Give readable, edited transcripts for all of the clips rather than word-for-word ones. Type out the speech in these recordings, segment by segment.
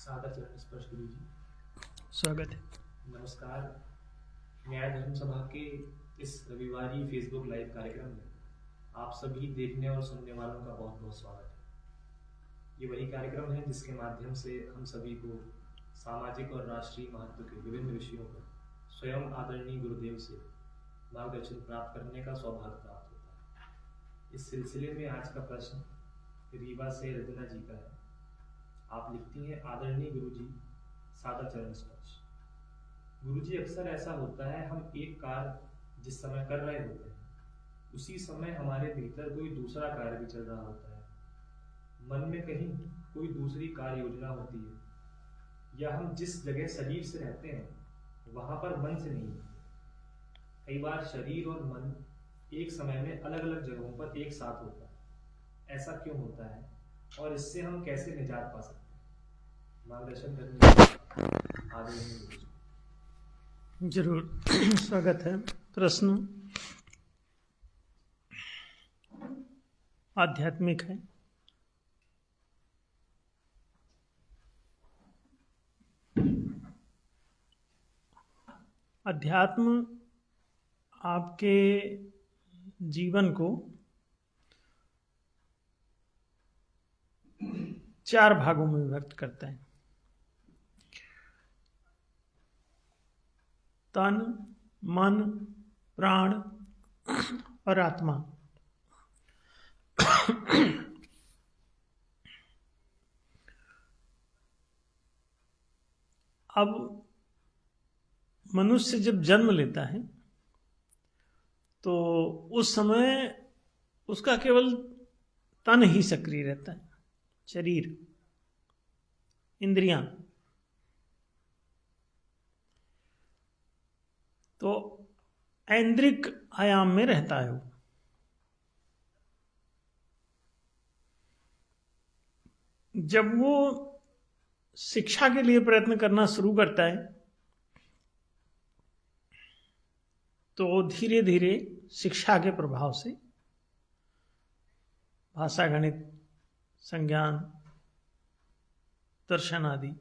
सादर चरण स्पर्श गुरु जी। स्वागत है। नमस्कार। न्याय धर्म सभा के इस रविवारी फेसबुक लाइव कार्यक्रम में आप सभी देखने और सुनने वालों का बहुत बहुत स्वागत है। ये वही कार्यक्रम है जिसके माध्यम से हम सभी को सामाजिक और राष्ट्रीय महत्व के विभिन्न विषयों पर स्वयं आदरणीय गुरुदेव से मार्गदर्शन प्राप्त करने का सौभाग्य प्राप्त होता है। इस सिलसिले में आज का प्रश्न रीवा से रजना जी का है। आप लिखती हैं, आदरणीय गुरुजी, सादर चरण स्पर्श। गुरुजी, अक्सर ऐसा होता है, हम एक कार्य जिस समय कर रहे होते हैं उसी समय हमारे भीतर कोई दूसरा कार्य भी चल रहा होता है। मन में कहीं कोई दूसरी कार्य योजना होती है, या हम जिस जगह शरीर से रहते हैं वहां पर मन से नहीं होते। कई बार शरीर और मन एक समय में अलग अलग जगहों पर एक साथ होता है। ऐसा क्यों होता है और इससे हम कैसे निजात पा सकते हैं? मार्गदर्शन करने आदरणीय। जरूर। स्वागत है। प्रश्न आध्यात्मिक है। अध्यात्म आपके जीवन को चार भागों में विभक्त करता है: तन, मन, प्राण और आत्मा। अब मनुष्य जब जन्म लेता है तो उस समय उसका केवल तन ही सक्रिय रहता है, शरीर, इंद्रियां। तो ऐन्द्रिक आयाम में रहता है वो। जब वो शिक्षा के लिए प्रयत्न करना शुरू करता है तो धीरे धीरे शिक्षा के प्रभाव से भाषा, गणित, संज्ञान, दर्शन आदि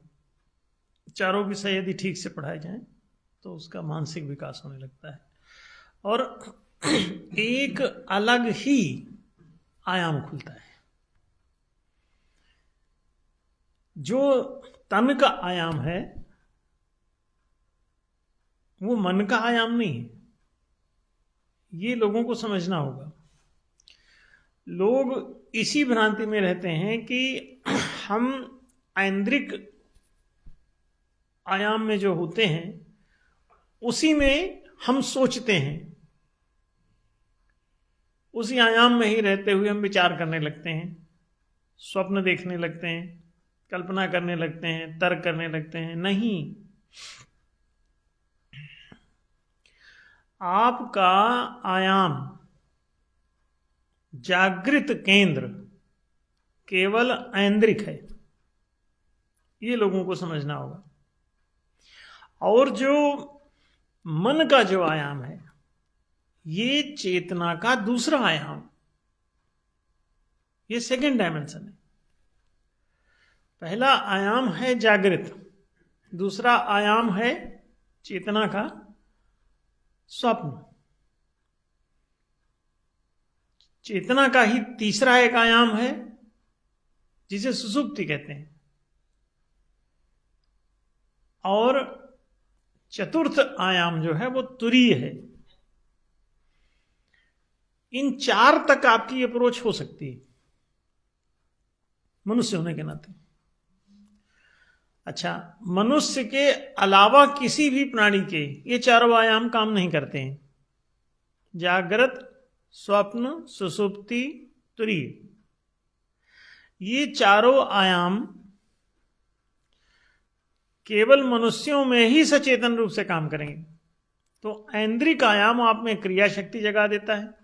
चारों विषय यदि ठीक से पढ़ाए जाएं तो उसका मानसिक विकास होने लगता है और एक अलग ही आयाम खुलता है। जो तन का आयाम है वो मन का आयाम नहीं है। ये लोगों को समझना होगा। लोग इसी भ्रांति में रहते हैं कि हम ऐन्द्रिक आयाम में जो होते हैं उसी में हम सोचते हैं, उसी आयाम में ही रहते हुए हम विचार करने लगते हैं, स्वप्न देखने लगते हैं, कल्पना करने लगते हैं, तर्क करने लगते हैं। नहीं, आपका आयाम, जागृत केंद्र केवल ऐन्द्रिक है। ये लोगों को समझना होगा। और जो मन का जो आयाम है ये चेतना का दूसरा आयाम, ये सेकंड डायमेंशन है। पहला आयाम है जागृत, दूसरा आयाम है चेतना का स्वप्न, चेतना का ही तीसरा एक आयाम है जिसे सुषुप्ति कहते हैं, और चतुर्थ आयाम जो है वो तुरीय है। इन चार तक आपकी अप्रोच हो सकती है मनुष्य होने के नाते। अच्छा, मनुष्य के अलावा किसी भी प्राणी के ये चारों आयाम काम नहीं करते हैं। जागृत, स्वप्न, सुषुप्ति, तुरीय, ये चारों आयाम केवल मनुष्यों में ही सचेतन रूप से काम करेंगे। तो ऐन्द्रिक आयाम आप में क्रिया शक्ति जगा देता है।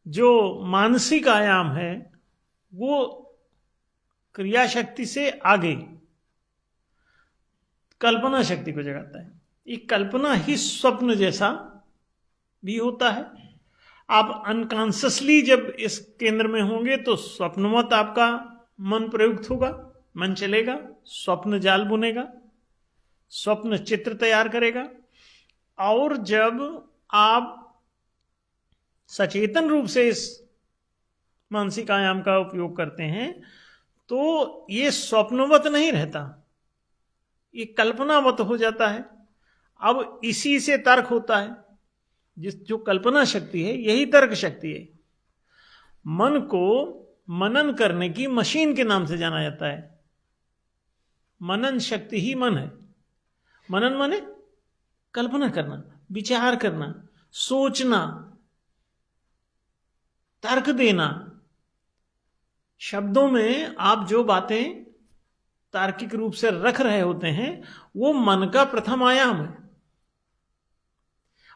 जो मानसिक आयाम है वो क्रिया शक्ति से आगे कल्पना शक्ति को जगाता है। ये कल्पना ही स्वप्न जैसा भी होता है। आप अनकॉन्शियसली जब इस केंद्र में होंगे तो स्वप्नवत आपका मन प्रयुक्त होगा, मन चलेगा, स्वप्न जाल बुनेगा, स्वप्न चित्र तैयार करेगा। और जब आप सचेतन रूप से इस मानसिक आयाम का उपयोग करते हैं तो ये स्वप्नवत नहीं रहता, ये कल्पनावत हो जाता है। अब इसी से तर्क होता है, जो कल्पना शक्ति है यही तर्क शक्ति है। मन को मनन करने की मशीन के नाम से जाना जाता है। मनन शक्ति ही मन है। मनन माने कल्पना करना, विचार करना, सोचना, तर्क देना। शब्दों में आप जो बातें तार्किक रूप से रख रहे होते हैं वो मन का प्रथम आयाम है।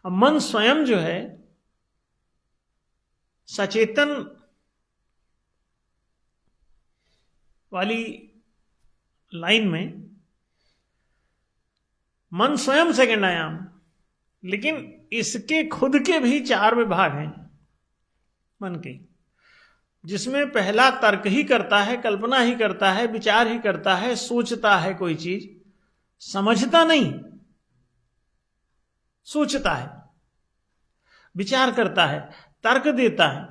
अब मन स्वयं जो है सचेतन वाली लाइन में मन स्वयं सेकंड आयाम, लेकिन इसके खुद के भी 4 विभाग हैं मन के, जिसमें पहला तर्क ही करता है, कल्पना ही करता है, विचार ही करता है, सोचता है, कोई चीज समझता नहीं, सोचता है, विचार करता है, तर्क देता है,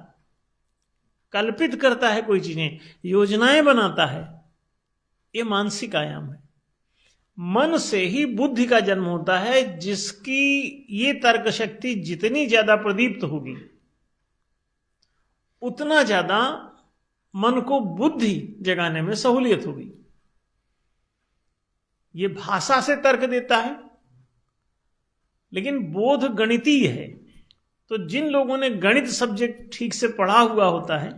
कल्पित करता है, कोई चीजें योजनाएं बनाता है। ये मानसिक आयाम है। मन से ही बुद्धि का जन्म होता है, जिसकी ये तर्क शक्ति जितनी ज्यादा प्रदीप्त होगी उतना ज्यादा मन को बुद्धि जगाने में सहूलियत होगी। ये भाषा से तर्क देता है, लेकिन बोध गणितीय है। तो जिन लोगों ने गणित सब्जेक्ट ठीक से पढ़ा हुआ होता है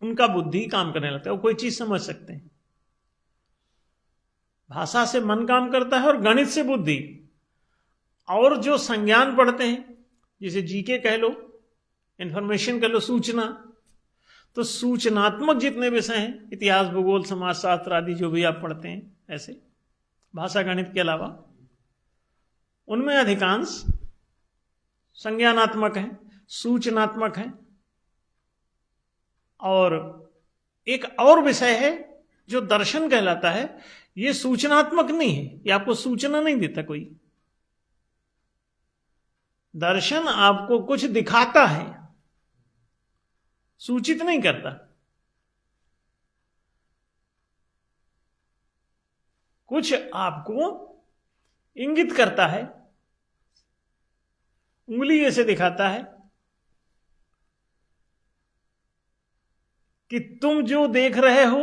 उनका बुद्धि काम करने लगता है, वो कोई चीज समझ सकते हैं। भाषा से मन काम करता है और गणित से बुद्धि। और जो संज्ञान पढ़ते हैं, जैसे जीके कह लो, इंफॉर्मेशन कह लो, सूचना, तो सूचनात्मक जितने विषय हैं, इतिहास, भूगोल, समाजशास्त्र आदि जो भी आप पढ़ते हैं, ऐसे भाषा गणित के अलावा, उनमें अधिकांश संज्ञानात्मक हैं, सूचनात्मक हैं। और एक और विषय है जो दर्शन कहलाता है। ये सूचनात्मक नहीं है, ये आपको सूचना नहीं देता कोई। दर्शन आपको कुछ दिखाता है, सूचित नहीं करता। कुछ आपको इंगित करता है, उंगली ऐसे दिखाता है कि तुम जो देख रहे हो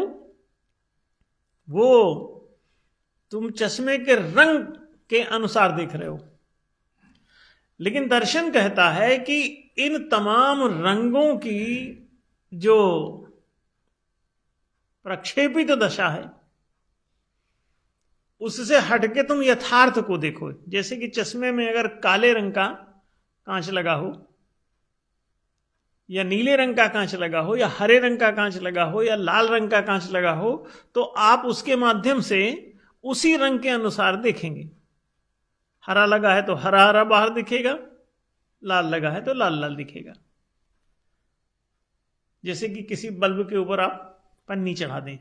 वो तुम चश्मे के रंग के अनुसार देख रहे हो। लेकिन दर्शन कहता है कि इन तमाम रंगों की जो प्रक्षेपित दशा है उससे हटके तुम यथार्थ को देखो। जैसे कि चश्मे में अगर काले रंग का कांच लगा हो, या नीले रंग का कांच लगा हो, या हरे रंग का कांच लगा हो, या लाल रंग का कांच लगा हो, तो आप उसके माध्यम से उसी रंग के अनुसार देखेंगे। हरा लगा है तो हरा हरा बाहर दिखेगा, लाल लगा है तो लाल लाल दिखेगा। जैसे कि किसी बल्ब के ऊपर आप पन्नी चढ़ा दें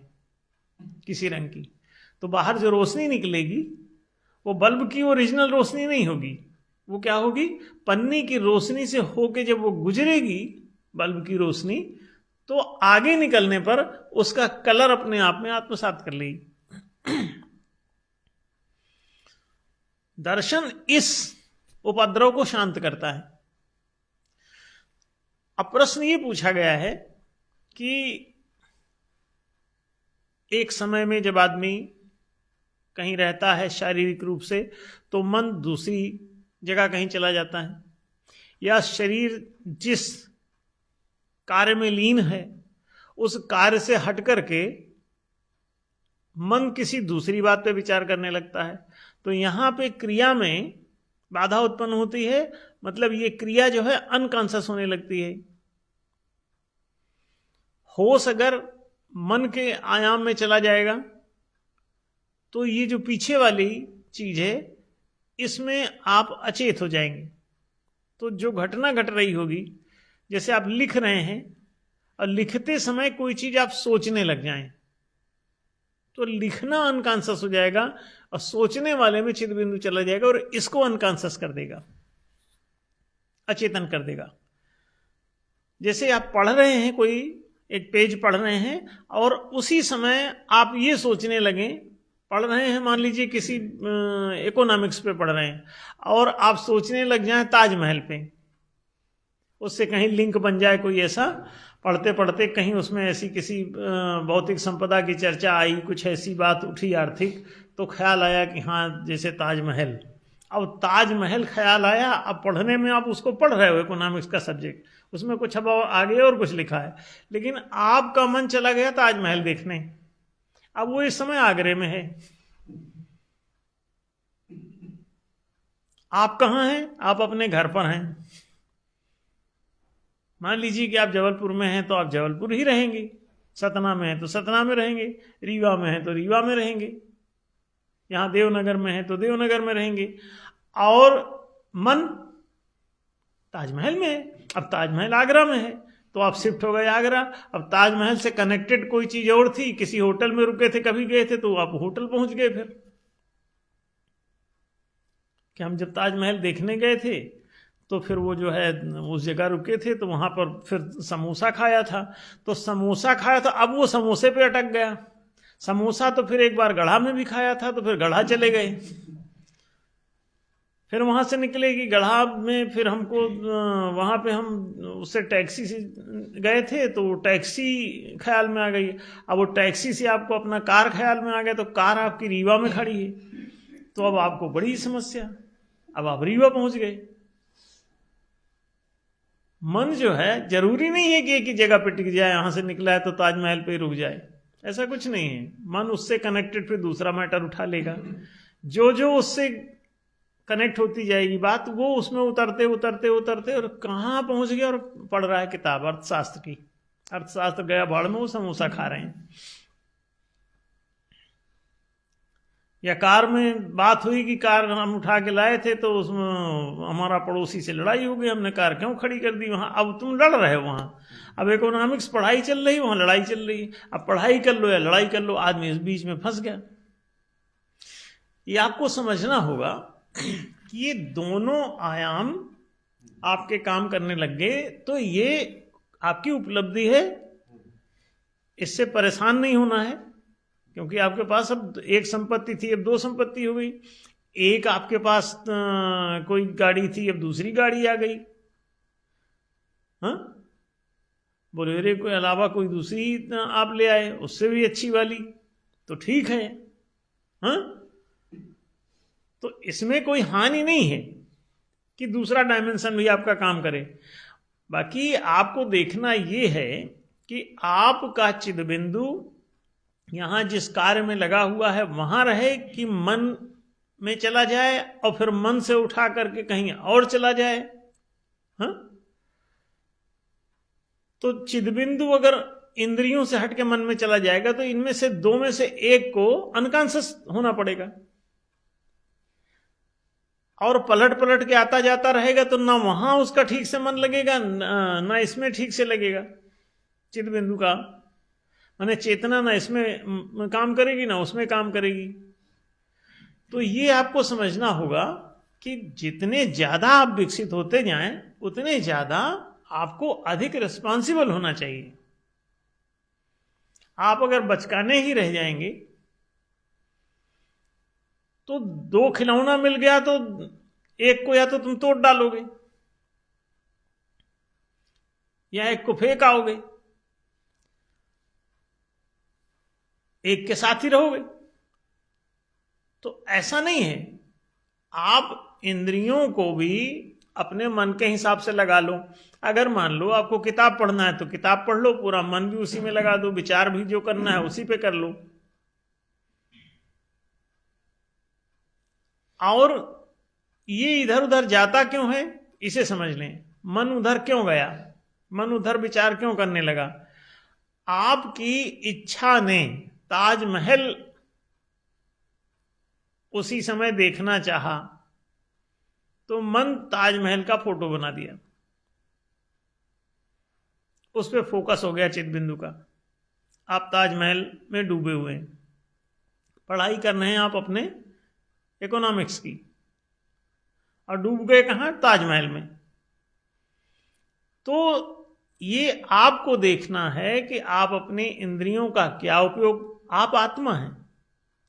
किसी रंग की, तो बाहर जो रोशनी निकलेगी वो बल्ब की ओरिजिनल रोशनी नहीं होगी। वो क्या होगी? पन्नी की रोशनी से होके जब वो गुजरेगी बल्ब की रोशनी, तो आगे निकलने पर उसका कलर अपने आप में आत्मसात कर लेगी। दर्शन इस उपद्रव को शांत करता है। अब प्रश्न ये पूछा गया है कि एक समय में जब आदमी कहीं रहता है शारीरिक रूप से, तो मन दूसरी जगह कहीं चला जाता है, या शरीर जिस कार्य में लीन है उस कार्य से हट करके मन किसी दूसरी बात पे विचार करने लगता है। तो यहां पे क्रिया में बाधा उत्पन्न होती है, मतलब ये क्रिया जो है अनकॉन्शियस होने लगती है। होश अगर मन के आयाम में चला जाएगा तो ये जो पीछे वाली चीज है इसमें आप अचेत हो जाएंगे। तो जो घटना घट रही होगी, जैसे आप लिख रहे हैं, और लिखते समय कोई चीज आप सोचने लग जाएं तो लिखना अनकॉन्शियस हो जाएगा और सोचने वाले में चित्त बिंदु चला जाएगा और इसको अनकॉन्शियस कर देगा, अचेतन कर देगा। जैसे आप पढ़ रहे हैं, कोई एक पेज पढ़ रहे हैं और उसी समय आप ये सोचने लगे, पढ़ रहे हैं मान लीजिए किसी इकोनॉमिक्स पे पढ़ रहे हैं और आप सोचने लग जाएं ताजमहल पे, उससे कहीं लिंक बन जाए कोई ऐसा, पढ़ते पढ़ते कहीं उसमें ऐसी किसी भौतिक संपदा की चर्चा आई, कुछ ऐसी बात उठी आर्थिक, तो ख्याल आया कि हाँ जैसे ताजमहल। अब ताजमहल ख्याल आया, अब पढ़ने में आप उसको पढ़ रहे हो इकोनॉमिक्स का सब्जेक्ट, उसमें कुछ अब आगे और कुछ लिखा है, लेकिन आपका मन चला गया ताजमहल देखने। अब वो इस समय आगरे में है, आप कहाँ हैं? आप अपने घर पर हैं। मान लीजिए कि आप जबलपुर में हैं तो आप जबलपुर ही रहेंगे, सतना में हैं तो सतना में रहेंगे, रीवा में हैं तो रीवा में रहेंगे, यहाँ देवनगर में है तो देवनगर में रहेंगे, और मन ताजमहल में है। अब ताजमहल आगरा में है तो आप शिफ्ट हो गए आगरा। अब ताजमहल से कनेक्टेड कोई चीज और थी, किसी होटल में रुके थे, कभी गए थे तो आप होटल पहुंच गए। फिर कि हम जब ताजमहल देखने गए थे तो फिर वो जो है उस जगह रुके थे तो वहां पर फिर समोसा खाया था, तो समोसा खाया था, अब वो समोसे पे अटक गया। समोसा तो फिर एक बार गढ़ा में भी खाया था तो फिर गढ़ा चले गए, फिर वहां से निकले कि गढ़ा में फिर हमको वहां पे हम उससे टैक्सी से गए थे तो वो टैक्सी ख्याल में आ गई। अब वो टैक्सी से आपको अपना कार ख्याल में आ गया तो कार आपकी रीवा में खड़ी है, तो अब आपको बड़ी समस्या, अब आप रीवा पहुंच गए। मन जो है जरूरी नहीं है कि एक ही जगह पे टिक जाए, यहां से निकला है तो ताजमहल पे रुक जाए, ऐसा कुछ नहीं है। मन उससे कनेक्टेड फिर दूसरा मैटर उठा लेगा, जो जो उससे कनेक्ट होती जाएगी बात, वो उसमें उतरते उतरते उतरते और कहाँ पहुंच गया और पढ़ रहा है किताब अर्थशास्त्र की। अर्थशास्त्र गया भाड़ में, वो समोसा खा रहे हैं। या कार में बात हुई कि कार हम उठा के लाए थे तो उसमें हमारा पड़ोसी से लड़ाई हो गई, हमने कार क्यों खड़ी कर दी वहां, अब तुम लड़ रहे हो वहां। अब इकोनॉमिक्स पढ़ाई चल रही, वहां लड़ाई चल रही। अब पढ़ाई कर लो या लड़ाई कर लो, आदमी इस बीच में फंस गया। ये आपको समझना होगा कि ये दोनों आयाम आपके काम करने लग गए तो ये आपकी उपलब्धि है, इससे परेशान नहीं होना है, क्योंकि आपके पास अब एक संपत्ति थी, अब दो संपत्ति हो गई। एक आपके पास कोई गाड़ी थी, अब दूसरी गाड़ी आ गई। हाँ, बोलेरो के अलावा कोई दूसरी आप ले आए, उससे भी अच्छी वाली, तो ठीक है। हाँ, तो इसमें कोई हानि नहीं है कि दूसरा डायमेंशन भी आपका काम करे। बाकी आपको देखना ये है कि आपका चिदबिंदु यहां जिस कार्य में लगा हुआ है वहां रहे कि मन में चला जाए और फिर मन से उठा करके कहीं और चला जाए। हाँ, तो चिदबिंदु अगर इंद्रियों से हट के मन में चला जाएगा तो इनमें से दो में से एक को अनकॉन्शियस होना पड़ेगा, और पलट पलट के आता जाता रहेगा तो ना वहां उसका ठीक से मन लगेगा, ना इसमें ठीक से लगेगा। चिदबिंदु का माने चेतना ना इसमें काम करेगी ना उसमें काम करेगी। तो ये आपको समझना होगा कि जितने ज्यादा आप विकसित होते जाएं उतने ज्यादा आपको अधिक रिस्पॉन्सिबल होना चाहिए। आप अगर बचकाने ही रह जाएंगे तो दो खिलौना मिल गया तो एक को या तो तुम तोड़ डालोगे या एक को फेंक आओगे, एक के साथ ही रहोगे। तो ऐसा नहीं है, आप इंद्रियों को भी अपने मन के हिसाब से लगा लो। अगर मान लो आपको किताब पढ़ना है तो किताब पढ़ लो, पूरा मन भी उसी में लगा दो, विचार भी जो करना है उसी पे कर लो। और ये इधर उधर जाता क्यों है इसे समझ लें। मन उधर क्यों गया, मन उधर विचार क्यों करने लगा? आपकी इच्छा ने ताजमहल उसी समय देखना चाहा तो मन ताजमहल का फोटो बना दिया। उस पर फोकस हो गया चित बिंदु का। आप ताजमहल में डूबे हुए हैं, पढ़ाई कर रहे हैं आप अपने इकोनॉमिक्स की, और डूब गए कहाँ? ताजमहल में। तो ये आपको देखना है कि आप अपने इंद्रियों का क्या उपयोग। आप आत्मा हैं,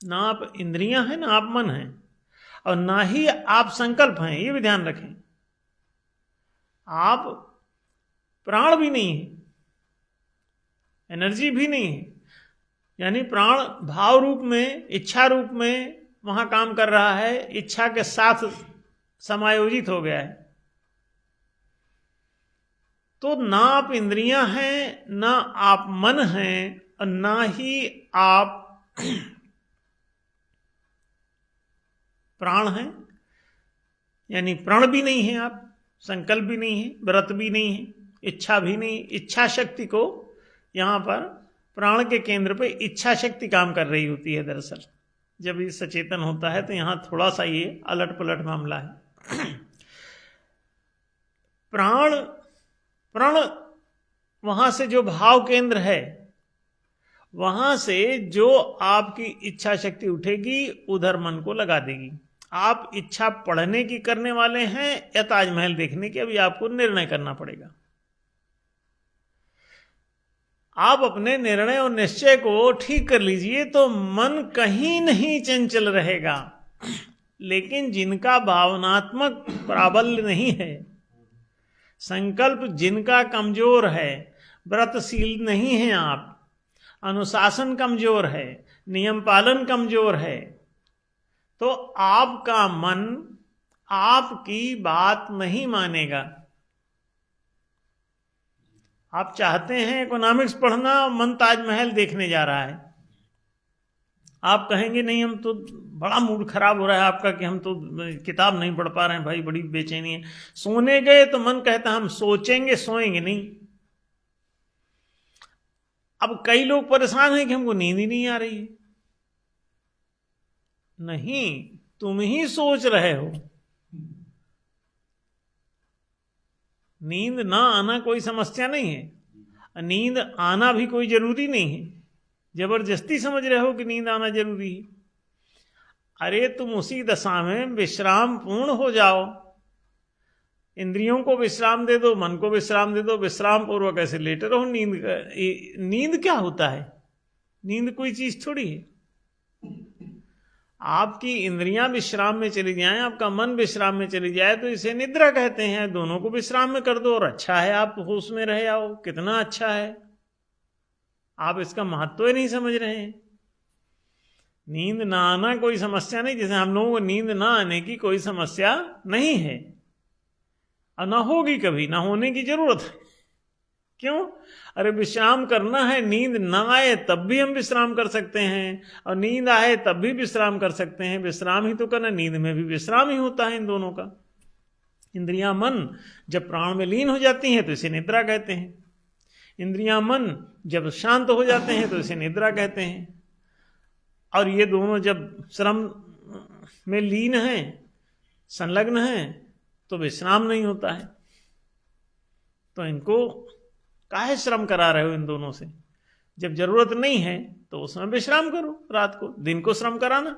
ना आप इंद्रियां हैं, ना आप मन हैं, और ना ही आप संकल्प हैं, ये भी ध्यान रखें। आप प्राण भी नहीं है, एनर्जी भी नहीं है, यानी प्राण भाव रूप में, इच्छा रूप में वहां काम कर रहा है, इच्छा के साथ समायोजित हो गया है। तो ना आप इंद्रियां हैं, ना आप मन हैं, और ना ही आप प्राण हैं, यानी प्राण भी नहीं है आप, संकल्प भी नहीं है, व्रत भी नहीं है, इच्छा भी नहीं। इच्छा शक्ति को यहां पर प्राण के केंद्र पे इच्छा शक्ति काम कर रही होती है। दरअसल जब ये सचेतन होता है तो यहां थोड़ा सा ये अलट पलट मामला है। प्राण वहां से जो भाव केंद्र है, वहां से जो आपकी इच्छा शक्ति उठेगी उधर मन को लगा देगी। आप इच्छा पढ़ने की करने वाले हैं या ताजमहल देखने की, अभी आपको निर्णय करना पड़ेगा। आप अपने निर्णय और निश्चय को ठीक कर लीजिए तो मन कहीं नहीं चंचल रहेगा। लेकिन जिनका भावनात्मक प्राबल्य नहीं है, संकल्प जिनका कमजोर है, व्रतशील नहीं है आप, अनुशासन कमजोर है, नियम पालन कमजोर है, तो आपका मन आपकी बात नहीं मानेगा। आप चाहते हैं इकोनॉमिक्स पढ़ना, मन ताजमहल देखने जा रहा है। आप कहेंगे नहीं, हम तो बड़ा मूड खराब हो रहा है आपका कि हम तो किताब नहीं पढ़ पा रहे हैं भाई, बड़ी बेचैनी है। सोने गए तो मन कहता हम सोचेंगे, सोएंगे नहीं। अब कई लोग परेशान हैं कि हमको नींद ही नहीं आ रही है। नहीं, तुम ही सोच रहे हो। नींद ना आना कोई समस्या नहीं है, नींद आना भी कोई जरूरी नहीं है। जबरदस्ती समझ रहे हो कि नींद आना जरूरी है। अरे तुम उसी दशा में विश्राम पूर्ण हो जाओ, इंद्रियों को विश्राम दे दो, मन को विश्राम दे दो, विश्राम पूर्वक ऐसे लेटे रहो। नींद क्या होता है? नींद कोई चीज थोड़ी है। आपकी इंद्रियां विश्राम में चली जाएं, आपका मन विश्राम में चली जाए तो इसे निद्रा कहते हैं। दोनों को विश्राम में कर दो और अच्छा है, आप होश में रहे आओ। कितना अच्छा है, आप इसका महत्व ही नहीं समझ रहे हैं। नींद ना आना कोई समस्या नहीं, जैसे हम लोगों को नींद ना आने की कोई समस्या नहीं है और ना होगी कभी, ना होने की जरूरत है। क्यों? अरे विश्राम करना है, नींद ना आए तब भी हम विश्राम कर सकते हैं, और नींद आए तब भी विश्राम कर सकते हैं। विश्राम ही तो करना, नींद में भी विश्राम ही होता है इन दोनों का। इंद्रियां मन जब प्राण में लीन हो जाती हैं तो इसे निद्रा कहते हैं। इंद्रियां मन जब शांत हो जाते हैं तो इसे निद्रा कहते हैं। और ये दोनों जब श्रम में लीन हैं, संलग्न हैं, तो विश्राम नहीं होता है। तो इनको काहे श्रम करा रहे हो इन दोनों से? जब जरूरत नहीं है तो उसमें विश्राम करो, रात को, दिन को श्रम कराना।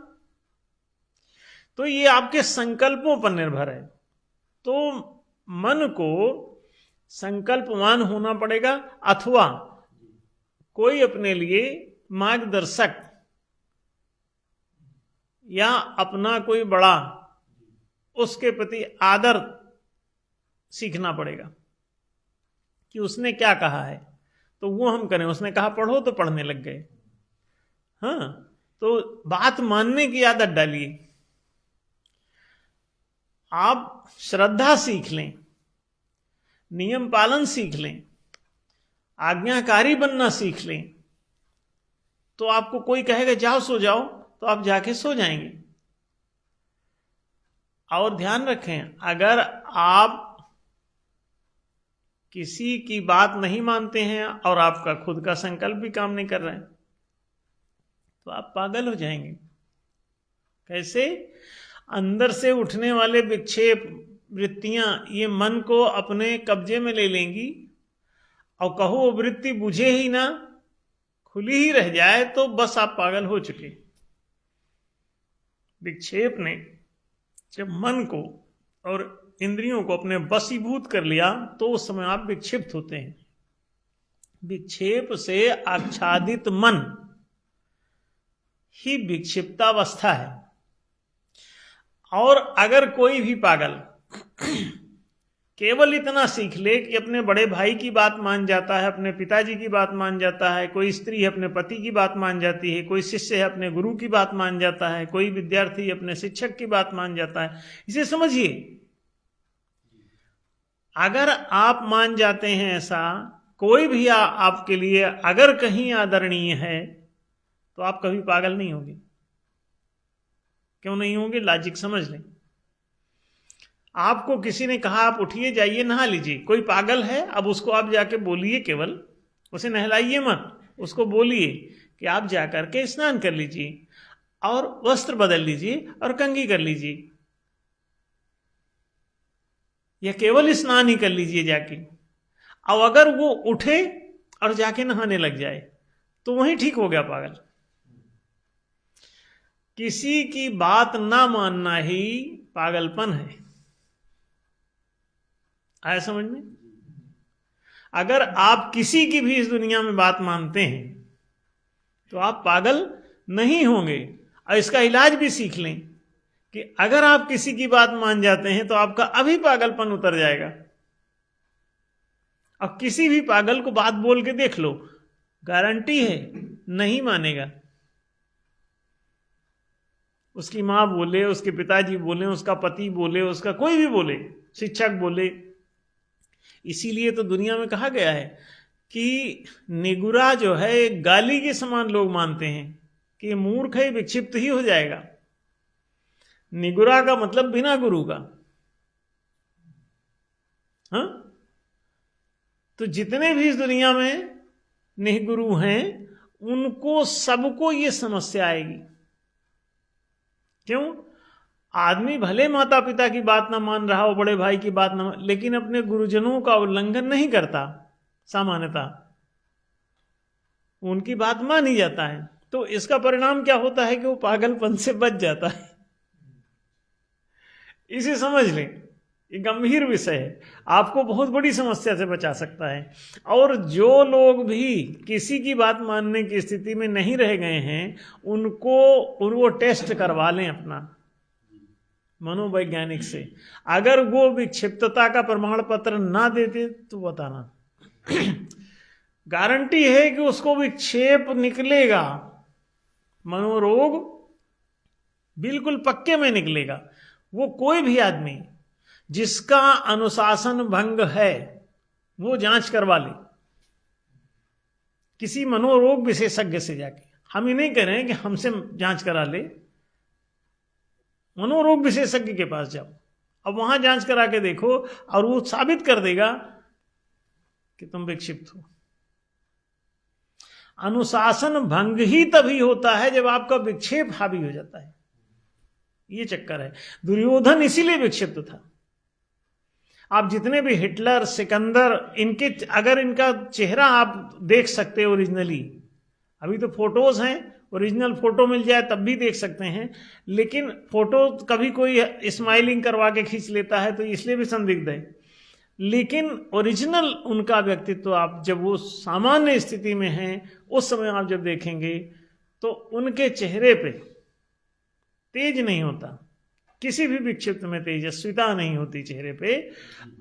तो ये आपके संकल्पों पर निर्भर है। तो मन को संकल्पवान होना पड़ेगा, अथवा कोई अपने लिए मार्गदर्शक या अपना कोई बड़ा, उसके प्रति आदर सीखना पड़ेगा कि उसने क्या कहा है तो वो हम करें। उसने कहा पढ़ो तो पढ़ने लग गए। हाँ, तो बात मानने की आदत डालिए। आप श्रद्धा सीख लें, नियम पालन सीख लें, आज्ञाकारी बनना सीख लें, तो आपको कोई कहेगा जाओ सो जाओ तो आप जाके सो जाएंगे। और ध्यान रखें, अगर आप किसी की बात नहीं मानते हैं और आपका खुद का संकल्प भी काम नहीं कर रहा है तो आप पागल हो जाएंगे। कैसे? अंदर से उठने वाले विक्षेप वृत्तियां ये मन को अपने कब्जे में ले लेंगी और कहो वो वृत्ति बुझे ही ना, खुली ही रह जाए, तो बस आप पागल हो चुके। विक्षेप ने जब मन को और इंद्रियों को अपने वशीभूत कर लिया तो उस समय आप विक्षिप्त होते हैं। विक्षेप से आच्छादित मन ही विक्षिप्तावस्था है। और अगर कोई भी पागल केवल इतना सीख ले कि अपने बड़े भाई की बात मान जाता है, अपने पिताजी की बात मान जाता है, कोई स्त्री है अपने पति की बात मान जाती है, कोई शिष्य है अपने गुरु की बात मान जाता है, कोई विद्यार्थी अपने शिक्षक की बात मान जाता है, इसे समझिए। अगर आप मान जाते हैं ऐसा, कोई भी आपके लिए अगर कहीं आदरणीय है, तो आप कभी पागल नहीं होंगे। क्यों नहीं होंगे? लॉजिक समझ लें। आपको किसी ने कहा आप उठिए जाइए नहा लीजिए, कोई पागल है, अब उसको आप जाके बोलिए, केवल उसे नहलाइए मत, उसको बोलिए कि आप जाकर के स्नान कर लीजिए और वस्त्र बदल लीजिए और कंघी कर लीजिए, या केवल स्नान ही कर लीजिए जाके। अब अगर वो उठे और जाके नहाने लग जाए तो वहीं ठीक हो गया पागल। किसी की बात ना मानना ही पागलपन है। आया समझ में? अगर आप किसी की भी इस दुनिया में बात मानते हैं तो आप पागल नहीं होंगे। और इसका इलाज भी सीख लें कि अगर आप किसी की बात मान जाते हैं तो आपका अभी पागलपन उतर जाएगा। अब किसी भी पागल को बात बोल के देख लो, गारंटी है नहीं मानेगा। उसकी मां बोले, उसके पिताजी बोले, उसका पति बोले, उसका कोई भी बोले, शिक्षक बोले। इसीलिए तो दुनिया में कहा गया है कि निगुरा जो है गाली के समान लोग मानते हैं कि मूर्ख है, विक्षिप्त ही हो जाएगा। निगुरा का मतलब बिना गुरु का। हाँ, तो जितने भी इस दुनिया में निगुरु हैं उनको सबको ये समस्या आएगी। क्यों? आदमी भले माता पिता की बात ना मान रहा हो, बड़े भाई की बात ना, लेकिन अपने गुरुजनों का उल्लंघन नहीं करता। सामान्यतः उनकी बात मान ही जाता है। तो इसका परिणाम क्या होता है कि वो पागलपन से बच जाता है। इसे समझ लें, ये गंभीर विषय है, आपको बहुत बड़ी समस्या से बचा सकता है। और जो लोग भी किसी की बात मानने की स्थिति में नहीं रह गए हैं उनको टेस्ट करवा लें अपना मनोवैज्ञानिक से। अगर वो विक्षिप्तता का प्रमाण पत्र ना देते तो बताना, गारंटी है कि उसको विक्षेप निकलेगा, मनोरोग बिल्कुल पक्के में निकलेगा। वो कोई भी आदमी जिसका अनुशासन भंग है वो जांच करवा ले किसी मनोरोग विशेषज्ञ से जाके। हम ये नहीं कह रहे हैं कि हमसे जांच करा ले, मनोरोग विशेषज्ञ के पास जाओ, अब वहां जांच करा के देखो और वो साबित कर देगा कि तुम विक्षिप्त हो। अनुशासन भंग ही तभी होता है जब आपका विक्षेप हावी हो जाता है। ये चक्कर है। दुर्योधन इसीलिए विक्षिप्त था। आप जितने भी हिटलर, सिकंदर, इनके अगर इनका चेहरा आप देख सकते हो ओरिजिनली, अभी तो फोटोज हैं, ओरिजिनल फोटो मिल जाए तब भी देख सकते हैं, लेकिन फोटो कभी कोई स्माइलिंग करवा के खींच लेता है तो इसलिए भी संदिग्ध है। लेकिन ओरिजिनल उनका व्यक्तित्व आप जब वो सामान्य स्थिति में हैं उस समय आप जब देखेंगे तो उनके चेहरे पे तेज नहीं होता, किसी भी विक्षिप्त में तेजस्विता नहीं होती चेहरे पे,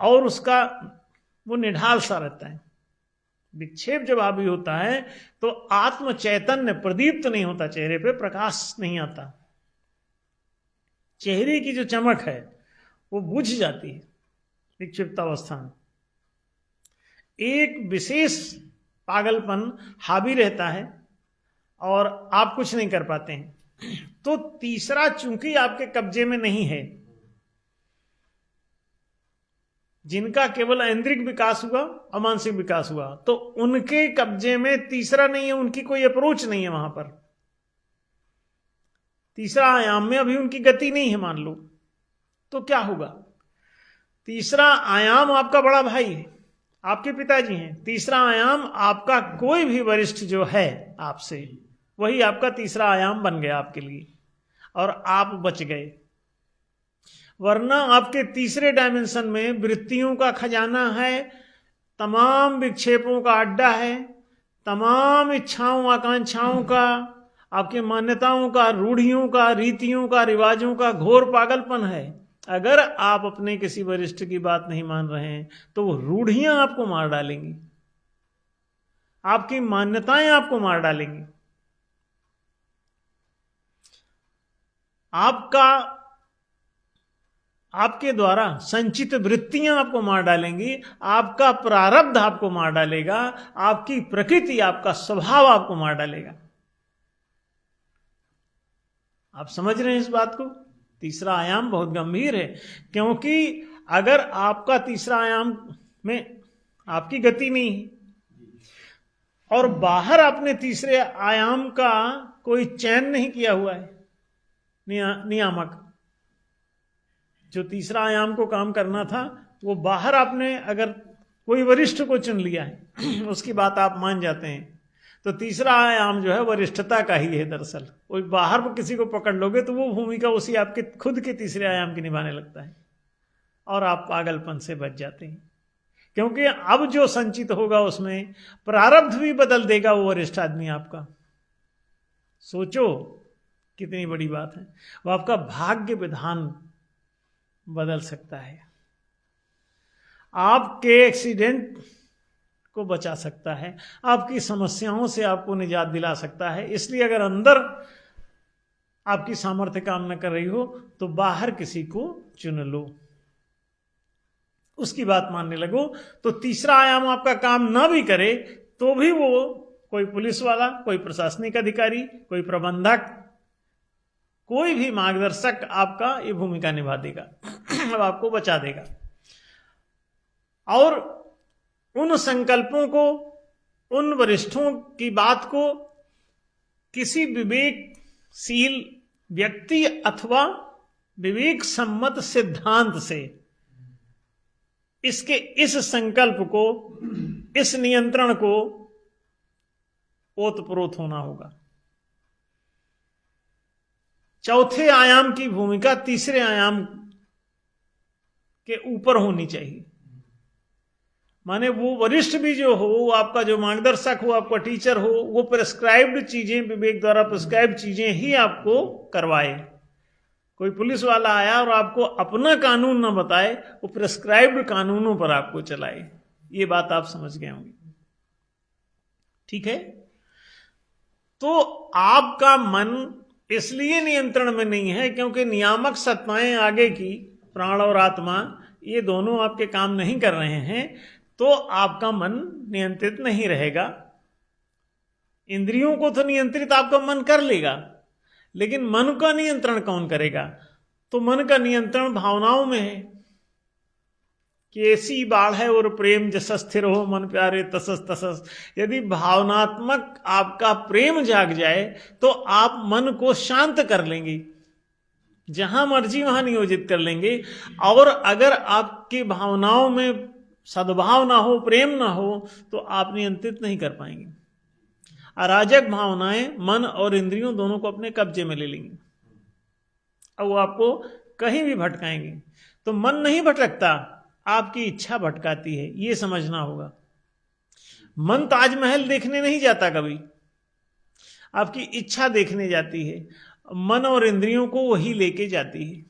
और उसका वो निढाल सा रहता है। विक्षेप जब हावी होता है तो आत्म चैतन्य प्रदीप्त नहीं होता, चेहरे पे प्रकाश नहीं आता, चेहरे की जो चमक है वो बुझ जाती है विक्षिप्त अवस्था में। एक विशेष पागलपन हावी रहता है और आप कुछ नहीं कर पाते हैं। तो तीसरा चूंकि आपके कब्जे में नहीं है, जिनका केवल ऐन्द्रिक विकास हुआ और मानसिक विकास हुआ, तो उनके कब्जे में तीसरा नहीं है, उनकी कोई अप्रोच नहीं है वहां पर। तीसरा आयाम में अभी उनकी गति नहीं है मान लो, तो क्या होगा? तीसरा आयाम आपका बड़ा भाई है, आपके पिताजी हैं। तीसरा आयाम आपका कोई भी वरिष्ठ जो है आपसे, वही आपका तीसरा आयाम बन गया आपके लिए, और आप बच गए। वरना आपके तीसरे डायमेंशन में वृत्तियों का खजाना है, तमाम विक्षेपों का अड्डा है, तमाम इच्छाओं आकांक्षाओं का, आपके मान्यताओं का, रूढ़ियों का, रीतियों का, रिवाजों का घोर पागलपन है। अगर आप अपने किसी वरिष्ठ की बात नहीं मान रहे हैं तो वो रूढ़ियां आपको मार डालेंगी, आपकी मान्यताएं आपको मार डालेंगी, आपके द्वारा संचित वृत्तियां आपको मार डालेंगी, आपका प्रारब्ध आपको मार डालेगा, आपकी प्रकृति, आपका स्वभाव आपको मार डालेगा। आप समझ रहे हैं इस बात को? तीसरा आयाम बहुत गंभीर है, क्योंकि अगर आपका तीसरा आयाम में आपकी गति नहीं है और बाहर आपने तीसरे आयाम का कोई चयन नहीं किया हुआ है, नियामक जो तीसरा आयाम को काम करना था वो बाहर आपने अगर कोई वरिष्ठ को चुन लिया है उसकी बात आप मान जाते हैं, तो तीसरा आयाम जो है वरिष्ठता का ही है। दरअसल वो बाहर को किसी को पकड़ लोगे तो वो भूमिका उसी आपके खुद के तीसरे आयाम की निभाने लगता है और आप पागलपन से बच जाते हैं, क्योंकि अब जो संचित होगा उसमें प्रारब्ध भी बदल देगा वो वरिष्ठ आदमी आपका। सोचो कितनी बड़ी बात है, वो आपका भाग्य विधान बदल सकता है, आपके एक्सीडेंट को बचा सकता है, आपकी समस्याओं से आपको निजात दिला सकता है। इसलिए अगर अंदर आपकी सामर्थ्य काम न कर रही हो तो बाहर किसी को चुन लो, उसकी बात मानने लगो। तो तीसरा आयाम आपका काम ना भी करे तो भी वो कोई पुलिस वाला, कोई प्रशासनिक अधिकारी, कोई प्रबंधक, कोई भी मार्गदर्शक आपका ये भूमिका निभा देगा अब आपको बचा देगा। और उन संकल्पों को, उन वरिष्ठों की बात को किसी विवेकशील व्यक्ति अथवा विवेक सम्मत सिद्धांत से इसके इस संकल्प को, इस नियंत्रण को ओतप्रोत होना होगा। चौथे आयाम की भूमिका तीसरे आयाम के ऊपर होनी चाहिए। माने वो वरिष्ठ भी जो हो, वो आपका जो मार्गदर्शक हो, आपका टीचर हो, वो प्रिस्क्राइब्ड चीजें, विवेक द्वारा प्रिस्क्राइब्ड चीजें ही आपको करवाए। कोई पुलिस वाला आया और आपको अपना कानून ना बताए, वो प्रिस्क्राइब्ड कानूनों पर आपको चलाए। ये बात आप समझ गए होंगे, ठीक है? तो आपका मन इसलिए नियंत्रण में नहीं है क्योंकि नियामक सत्ताएं आगे की, प्राण और आत्मा, ये दोनों आपके काम नहीं कर रहे हैं, तो आपका मन नियंत्रित नहीं रहेगा। इंद्रियों को तो नियंत्रित आपका मन कर लेगा, लेकिन मन का नियंत्रण कौन करेगा? तो मन का नियंत्रण भावनाओं में है कि ऐसी बाढ़ है और प्रेम जस स्थिर हो मन प्यारे तसस तसस। यदि भावनात्मक आपका प्रेम जाग जाए तो आप मन को शांत कर लेंगे, जहां मर्जी वहां नियोजित कर लेंगे। और अगर आपकी भावनाओं में सद्भाव ना हो, प्रेम ना हो, तो आप नियंत्रित नहीं कर पाएंगे। अराजक भावनाएं मन और इंद्रियों दोनों को अपने कब्जे में ले लेंगी, अब वो आपको कहीं भी भटकाएंगे। तो मन नहीं भटकता, आपकी इच्छा भटकाती है, ये समझना होगा। मन ताजमहल देखने नहीं जाता कभी, आपकी इच्छा देखने जाती है। मन और इंद्रियों को वही लेके जाती है।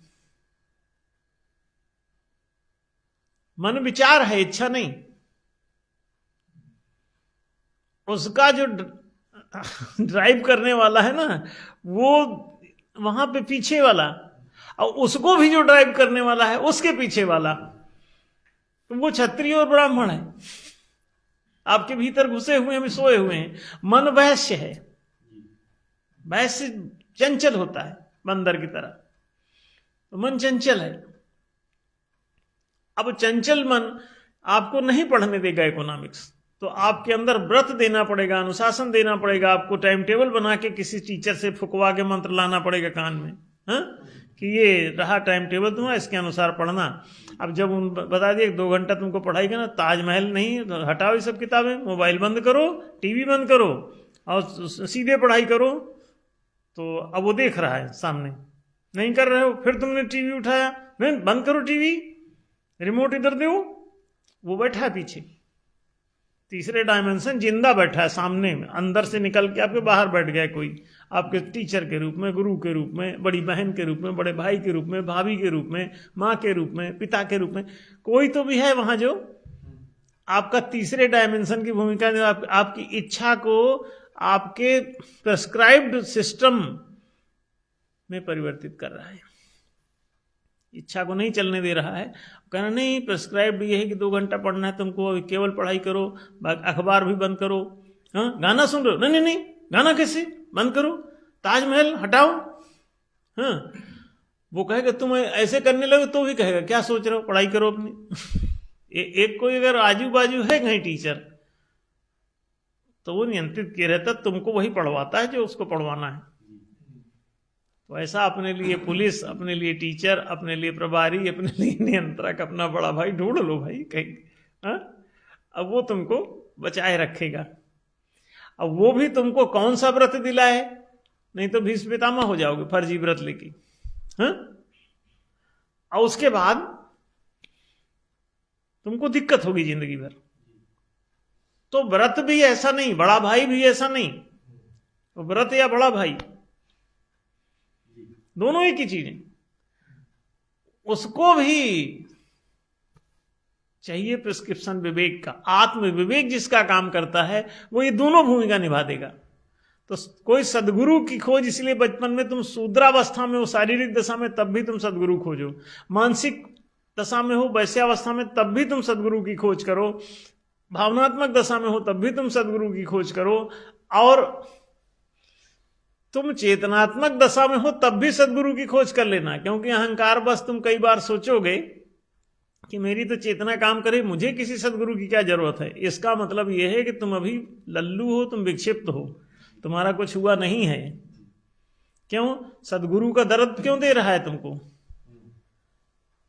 मन विचार है, इच्छा नहीं। उसका जो ड्राइव करने वाला है ना, वो वहां पे पीछे वाला, और उसको भी जो ड्राइव करने वाला है उसके पीछे वाला, तो वो क्षत्रिय और ब्राह्मण है। आपके भीतर घुसे हुए हैं, सोए हुए हैं। मन वैश्य है, वैश्य चंचल होता है बंदर की तरह, तो मन चंचल है। अब चंचल मन आपको नहीं पढ़ने देगा इकोनॉमिक्स, तो आपके अंदर व्रत देना पड़ेगा, अनुशासन देना पड़ेगा। आपको टाइम टेबल बना के किसी टीचर से फुकवा के मंत्र लाना पड़ेगा कान में, हाँ, कि ये रहा टाइम टेबल तुम्हारा, इसके अनुसार पढ़ना। अब जब उन बता दिए 2 घंटा तुमको पढ़ाई करना, ताजमहल नहीं, तो हटाओ ये सब किताबें, मोबाइल बंद करो, टीवी बंद करो और सीधे पढ़ाई करो। तो अब वो देख रहा है सामने, नहीं कर रहे हो, फिर तुमने टीवी उठाया, नहीं बंद करो टीवी, रिमोट इधर दो, वो बैठा है पीछे, तीसरे डायमेंशन जिंदा बैठा है सामने में, अंदर से निकल के आपके बाहर बैठ गया कोई, आपके टीचर के रूप में, गुरु के रूप में, बड़ी बहन के रूप में, बड़े भाई के रूप में, भाभी के रूप में, माँ के रूप में, पिता के रूप में, कोई तो भी है वहां जो आपका तीसरे डायमेंशन की भूमिका, जो आपकी इच्छा को आपके प्रेस्क्राइब्ड सिस्टम में परिवर्तित कर रहा है, इच्छा को नहीं चलने दे रहा है। कहना नहीं, प्रेस्क्राइब्ड ये है कि 2 घंटा पढ़ना है तुमको, केवल पढ़ाई करो, अखबार भी बंद करो, हाँ गाना सुन रहे हो, नहीं नहीं नहीं गाना कैसे बंद करो, ताजमहल हटाओ। हाँ, वो कहेगा तुम ऐसे करने लगे तो भी कहेगा क्या सोच रहे हो, पढ़ाई करो अपनी। एक कोई अगर आजू बाजू है कहीं टीचर, तो वो नियंत्रित किए रहता, तुमको वही पढ़वाता है जो उसको पढ़वाना है। तो ऐसा अपने लिए पुलिस, अपने लिए टीचर, अपने लिए प्रभारी, अपने लिए नियंत्रक, अपना बड़ा भाई ढूंढ लो भाई कहीं, हाँ? अब वो तुमको बचाए रखेगा। अब वो भी तुमको कौन सा व्रत दिलाए, नहीं तो भीष्म पितामह हो जाओगे फर्जी व्रत लेके, हाँ? और उसके बाद तुमको दिक्कत होगी जिंदगी भर। तो व्रत भी ऐसा नहीं, बड़ा भाई भी ऐसा नहीं, तो व्रत या बड़ा भाई दोनों एक ही चीज है। उसको भी चाहिए प्रिस्क्रिप्शन विवेक का, आत्म विवेक जिसका काम करता है वो ये दोनों भूमिका निभा देगा। तो कोई सदगुरु की खोज, इसलिए बचपन में तुम शूद्रावस्था में हो, शारीरिक दशा में, तब भी तुम सदगुरु खोजो, मानसिक दशा में हो, वैश्यावस्था में, तब भी तुम सदगुरु की खोज करो, भावनात्मक दशा में हो तब भी तुम सदगुरु की खोज करो, और तुम चेतनात्मक दशा में हो तब भी सदगुरु की खोज कर लेना। क्योंकि अहंकार बस तुम कई बार सोचोगे कि मेरी तो चेतना काम करे, मुझे किसी सदगुरु की क्या जरूरत है। इसका मतलब यह है कि तुम अभी लल्लू हो, तुम विक्षिप्त हो, तुम्हारा कुछ हुआ नहीं है। क्यों? सदगुरु का दर्द क्यों दे रहा है तुमको?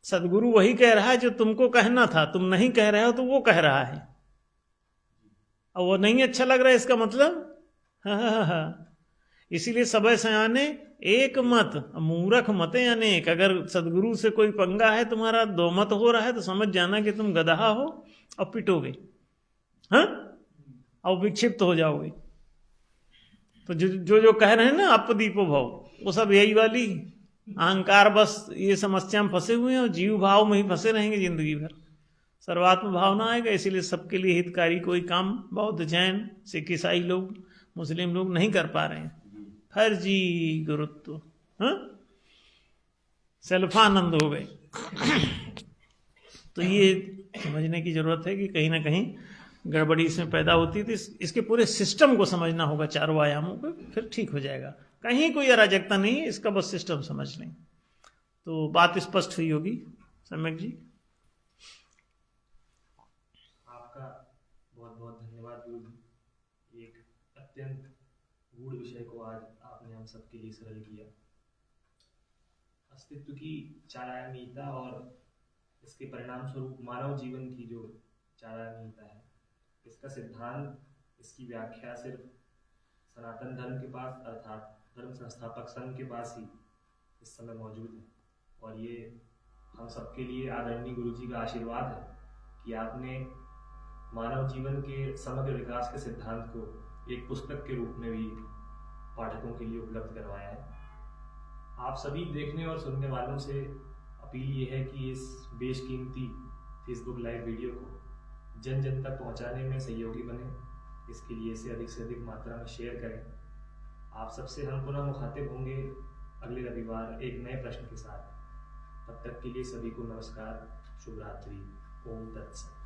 सदगुरु वही कह रहा है जो तुमको कहना था, तुम नहीं कह रहे हो तो वो कह रहा है, और वो नहीं अच्छा लग रहा है, इसका मतलब हाँ। इसीलिए सबे सयाने एक मत, मूर्ख मते अनेक। अगर सदगुरु से कोई पंगा है, तुम्हारा 2 मत हो रहा है, तो समझ जाना कि तुम गदहा हो और पिटोगे, हाँ, और विक्षिप्त हो जाओगे। तो जो कह रहे हैं ना अपदीपो भाव, वो सब यही वाली अहंकार, बस ये समस्या में फंसे हुए हैं और जीव भाव में ही फंसे रहेंगे जिंदगी भर। सर्वात्म भाव ना आएगा, इसीलिए सबके लिए हितकारी कोई काम बौद्ध, जैन, सिख, ईसाई लोग, मुस्लिम लोग नहीं कर पा रहे हैं। फर्जी गुरुत्व, हाँ, सेल्फानंद हो गए। तो ये समझने की जरूरत है कि कहीं ना कहीं गड़बड़ी इसमें पैदा होती थी। इसके पूरे सिस्टम को समझना होगा, 4 आयामों को, फिर ठीक हो जाएगा। कहीं कोई अराजकता नहीं है, इसका बस सिस्टम समझ लें तो बात स्पष्ट हुई होगी। सम्यक जी, आपका बहुत बहुत धन्यवाद गुरु जी। एक अत्यंत गूढ़ विषय को आज आपने हम सबके लिए सरल किया। अस्तित्व की 4 आयामीता और इसके परिणाम स्वरूप मानव जीवन की जो 4 आयामीता है, इसका सिद्धांत, इसकी व्याख्या सिर्फ सनातन धर्म के पास, अर्थात धर्म संस्थापक संघ के पास ही इस समय मौजूद है। और ये हम सबके लिए आदरणीय गुरु जी का आशीर्वाद है कि आपने मानव जीवन के समग्र विकास के सिद्धांत को एक पुस्तक के रूप में भी पाठकों के लिए उपलब्ध करवाया है। आप सभी देखने और सुनने वालों से अपील ये है कि इस बेशकीमती फेसबुक लाइव वीडियो को जन जन तक पहुंचाने में सहयोगी बने। इसके लिए इसे अधिक से अधिक मात्रा में शेयर करें। आप सबसे हम पुनः मुखातिब होंगे अगले रविवार एक नए प्रश्न के साथ। तब तक के लिए सभी को नमस्कार, शुभ रात्रि, ओम तत्सत।